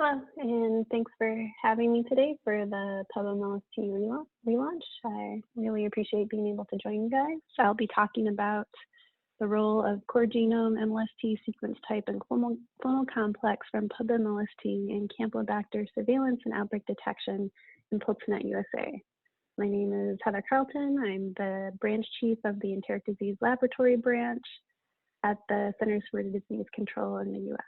Hello, and thanks for having me today for the PubMLST relaunch. I really appreciate being able to join you guys. I'll be talking about the role of core genome, MLST, sequence type, and clonal complex from PubMLST in Campylobacter surveillance and outbreak detection in PulseNet USA. My name is Heather Carleton. I'm the branch chief of the Enteric Disease Laboratory branch at the Centers for Disease Control in the US.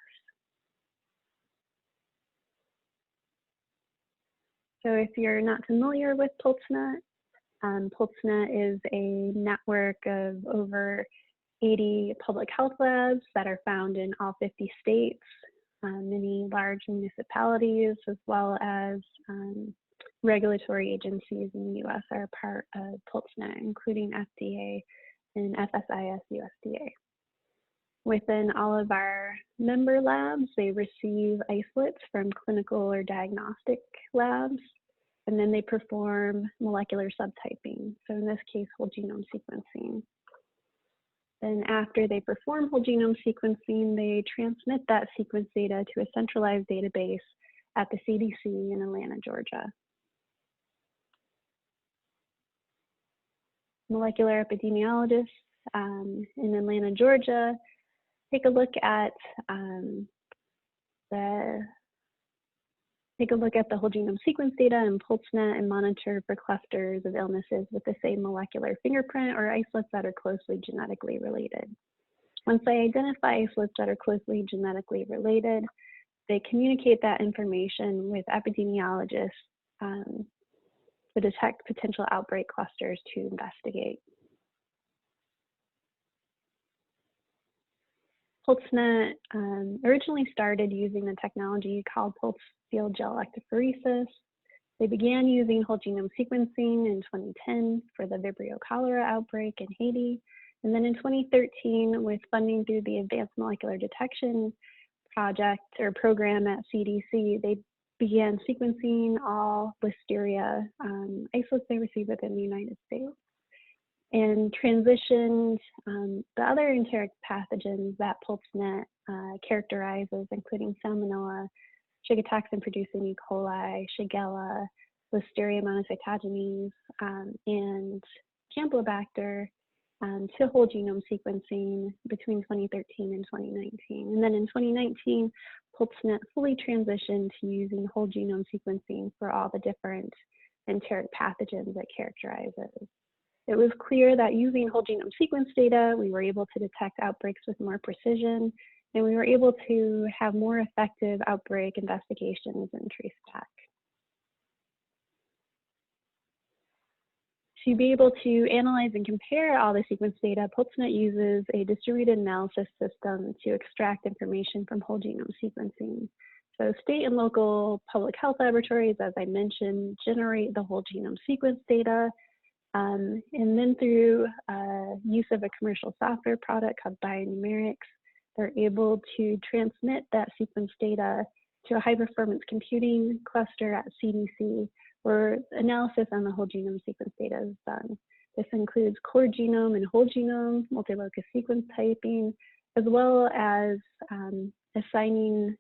So if you're not familiar with PulseNet, PulseNet is a network of over 80 public health labs that are found in all 50 states, many large municipalities, as well as regulatory agencies in the US are part of PulseNet, including FDA and FSIS USDA. Within all of our member labs, they receive isolates from clinical or diagnostic labs, and then they perform molecular subtyping. So in this case, whole genome sequencing. Then after they perform whole genome sequencing, they transmit that sequence data to a centralized database at the CDC in Atlanta, Georgia. Molecular epidemiologists in Atlanta, Georgia, take a look at the whole genome sequence data in PulseNet and monitor for clusters of illnesses with the same molecular fingerprint or isolates that are closely genetically related. Once they identify isolates that are closely genetically related, they communicate that information with epidemiologists to detect potential outbreak clusters to investigate. PulseNet originally started using the technology called pulse field gel electrophoresis. They began using whole genome sequencing in 2010 for the Vibrio cholera outbreak in Haiti. And then in 2013, with funding through the Advanced Molecular Detection project or program at CDC, they began sequencing all Listeria isolates they received within the United States, and transitioned the other enteric pathogens that PulseNet characterizes, including Salmonella, Shiga-toxin-producing E. coli, Shigella, Listeria monocytogenes, and Campylobacter to whole genome sequencing between 2013 and 2019. And then in 2019, PulseNet fully transitioned to using whole genome sequencing for all the different enteric pathogens it characterizes. It was clear that using whole genome sequence data, we were able to detect outbreaks with more precision, and we were able to have more effective outbreak investigations and traceback. To be able to analyze and compare all the sequence data, PulseNet uses a distributed analysis system to extract information from whole genome sequencing. So state and local public health laboratories, as I mentioned, generate the whole genome sequence data. And then through use of a commercial software product called Bionumerics, they're able to transmit that sequence data to a high-performance computing cluster at CDC, where analysis on the whole genome sequence data is done. This includes core genome and whole genome, multi-locus sequence typing, as well as assigning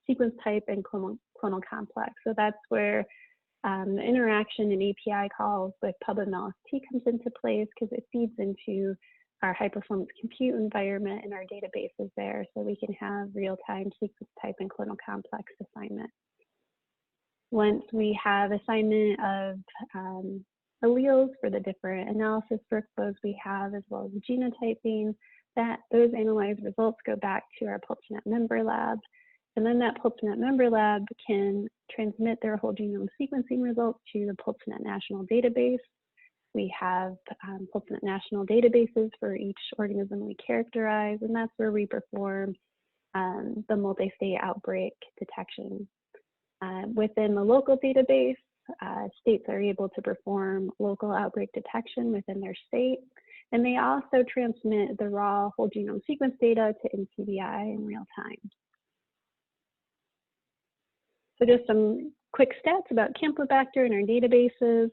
sequence type and clonal complex. So that's where the interaction and API calls with PubMLST comes into place, because it feeds into our high-performance compute environment and our databases there, so we can have real-time sequence type and clonal complex assignment. Once we have assignment of alleles for the different analysis workflows we have, as well as genotyping, those analyzed results go back to our PulseNet member lab. And then that PulseNet member lab can transmit their whole genome sequencing results to the PulseNet national database. We have PulseNet national databases for each organism we characterize, and that's where we perform the multi-state outbreak detection. Within the local database, states are able to perform local outbreak detection within their state, and they also transmit the raw whole genome sequence data to NCBI in real time. So just some quick stats about Campylobacter in our databases.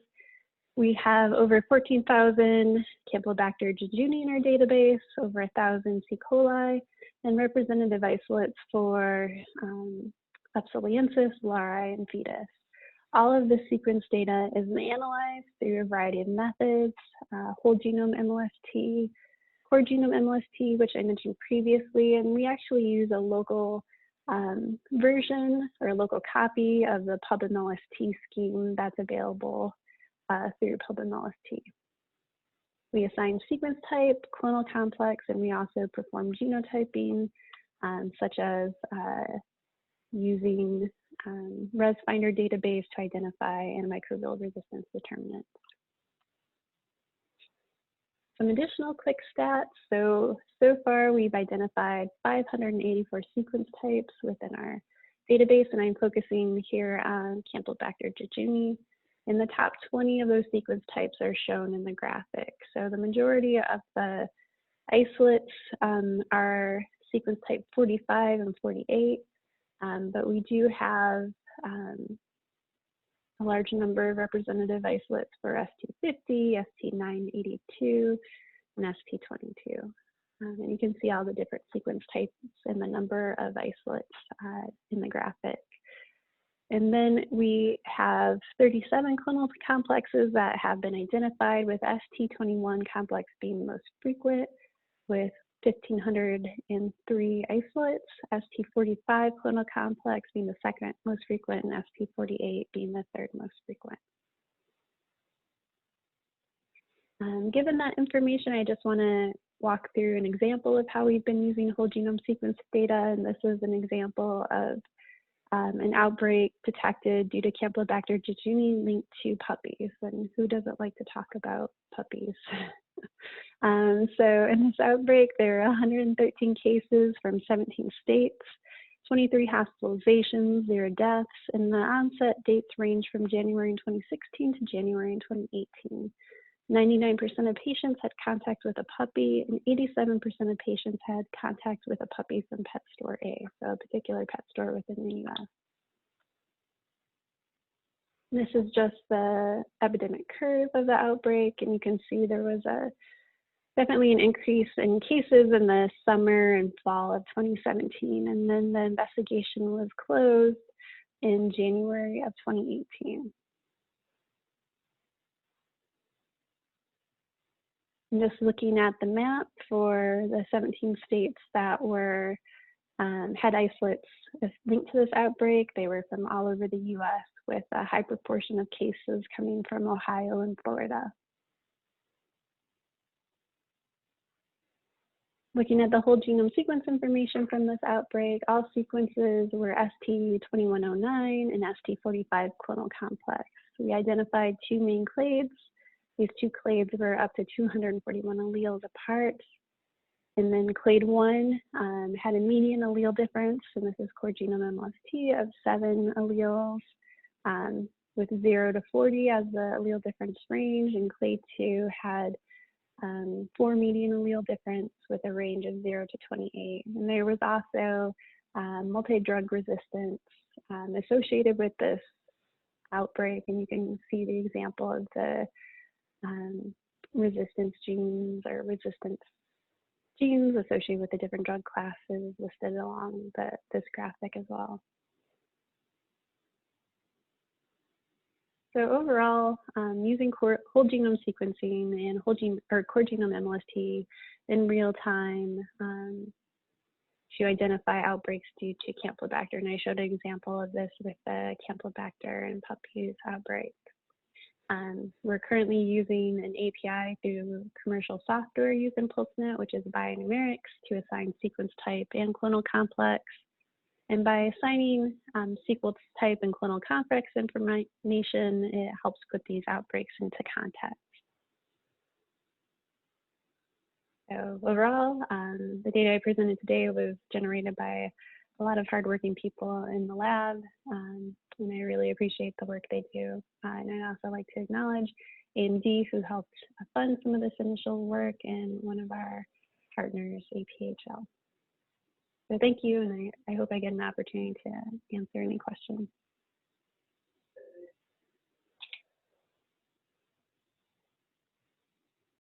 We have over 14,000 Campylobacter jejuni in our database, over 1,000 C. coli, and representative isolates for Upsilonensis, larvae, and fetus. All of the sequence data is analyzed through a variety of methods, whole genome MLST, core genome MLST, which I mentioned previously, and we actually use a local version or a local copy of the PubMLST scheme that's available through PubMLST. We assign sequence type, clonal complex, and we also perform genotyping, such as using ResFinder database to identify antimicrobial resistance determinants. Some additional quick stats. So far we've identified 584 sequence types within our database, and I'm focusing here on Campylobacter jejuni. And the top 20 of those sequence types are shown in the graphic. So the majority of the isolates are sequence type 45 and 48, but we do have a large number of representative isolates for ST50, ST982, and ST22. And you can see all the different sequence types and the number of isolates in the graphic. And then we have 37 clonal complexes that have been identified, with ST21 complex being the most frequent, with 1,503 isolates, ST45 clonal complex being the second most frequent, and ST48 being the third most frequent. Given that information, I just want to walk through an example of how we've been using whole genome sequence data, and this is an example of an outbreak detected due to Campylobacter jejuni linked to puppies. And who doesn't like to talk about puppies? So in this outbreak, there are 113 cases from 17 states, 23 hospitalizations, 0 deaths, and the onset dates range from January in 2016 to January in 2018. 99% of patients had contact with a puppy, and 87% of patients had contact with a puppy from Pet Store A, so a particular pet store within the US. This is just the epidemic curve of the outbreak, and you can see there was definitely an increase in cases in the summer and fall of 2017, and then the investigation was closed in January of 2018. Just looking at the map for the 17 states that were had isolates linked to this outbreak, they were from all over the US, with a high proportion of cases coming from Ohio and Florida. Looking at the whole genome sequence information from this outbreak, all sequences were ST2109 and ST45 clonal complex. We identified 2 main clades. These 2 clades were up to 241 alleles apart. And then clade 1 had a median allele difference, and this is core genome MLST, of 7 alleles, with 0 to 40 as the allele difference range. And clade 2 had 4 median allele difference with a range of 0 to 28. And there was also multi-drug resistance associated with this outbreak, and you can see the example of the resistance genes or resistance genes associated with the different drug classes listed along this graphic as well. So overall, using whole genome sequencing and core genome MLST in real time to identify outbreaks due to Campylobacter, and I showed an example of this with the Campylobacter and puppies outbreak. We're currently using an API through commercial software used in PulseNet, which is bionumerics, to assign sequence type and clonal complex. And by assigning sequence type and clonal complex information, it helps put these outbreaks into context. So overall, the data I presented today was generated by a lot of hardworking people in the lab, and I really appreciate the work they do. And I'd also like to acknowledge AMD, who helped fund some of this initial work, and one of our partners, APHL. So thank you, and I hope I get an opportunity to answer any questions.